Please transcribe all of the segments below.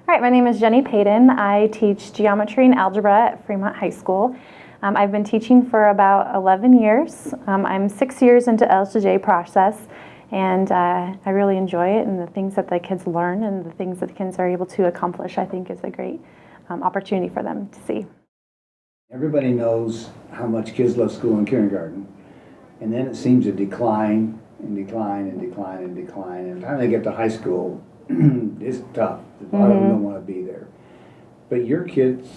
Right, my name is Jenny Paden. I teach geometry and algebra at Fremont High School. I've been teaching for about 11 years. I'm 6 years into LtoJ Process, and I really enjoy it, and the things that the kids learn and the things that the kids are able to accomplish, I think, is a great opportunity for them to see. Everybody knows how much kids love school in kindergarten, and then it seems to decline and decline and decline and decline. And by the time they get to high school, it's tough. A lot of them don't want to be there. But your kids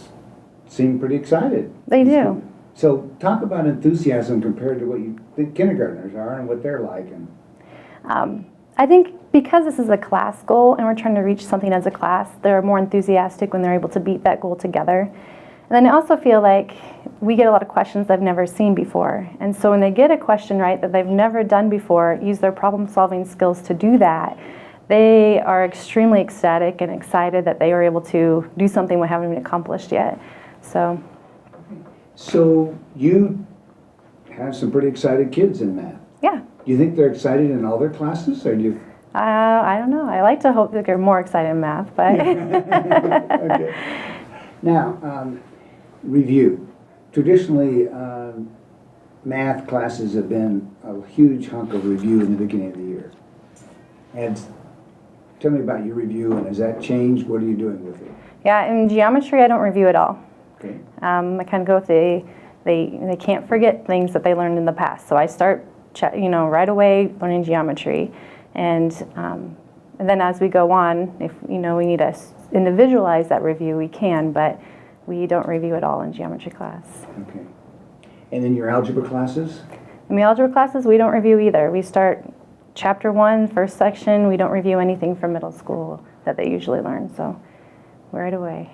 seem pretty excited. They do. So talk about enthusiasm compared to what you think kindergartners are and what they're like. I think because this is a class goal and we're trying to reach something as a class, they're more enthusiastic when they're able to beat that goal together. And then I also feel like we get a lot of questions they've never seen before. And so when they get a question right that they've never done before, use their problem-solving skills to do that, they are extremely ecstatic and excited that they are able to do something we haven't even accomplished yet. So you have some pretty excited kids in math. Yeah. Do you think they're excited in all their classes, or do you? I don't know. I like to hope that they're more excited in math, but. Okay. Now, review. Traditionally, math classes have been a huge hunk of review in the beginning of the year. And tell me about your review, and has that changed? What are you doing with it? Yeah, in geometry, I don't review at all. Okay. I kind of go with they can't forget things that they learned in the past. So I start, right away learning geometry, and then as we go on, if we need to individualize that review, we can, but we don't review at all in geometry class. Okay. And in your algebra classes? In the algebra classes, we don't review either. We start Chapter 1, first section. We don't review anything from middle school that they usually learn, so right away.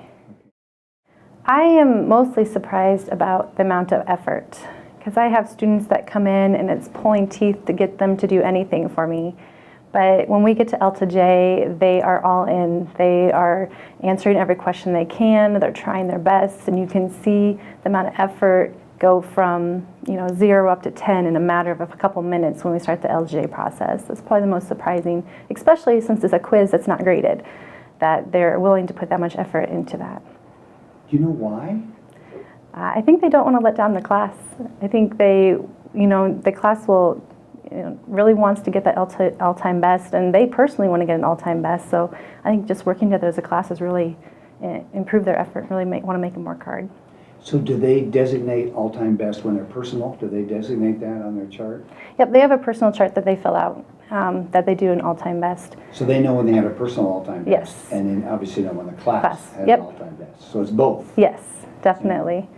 I am mostly surprised about the amount of effort, because I have students that come in and it's pulling teeth to get them to do anything for me. But when we get to LtoJ, they are all in. They are answering every question they can. They're trying their best, and you can see the amount of effort go from 0 up to 10 in a matter of a couple minutes when we start the LtoJ process. That's probably the most surprising, especially since it's a quiz that's not graded, that they're willing to put that much effort into that. Do you know why? I think they don't want to let down the class. I think the class will really wants to get that all-time best, and they personally want to get an all-time best. So I think just working together as a class has really improved their effort, really want to make them work hard. So do they designate all-time best when they're personal? Do they designate that on their chart? Yep, they have a personal chart that they fill out that they do an all-time best. So they know when they have a personal all-time best? Yes. And then obviously know when the class has Yep. an all-time best. So it's both? Yes, definitely.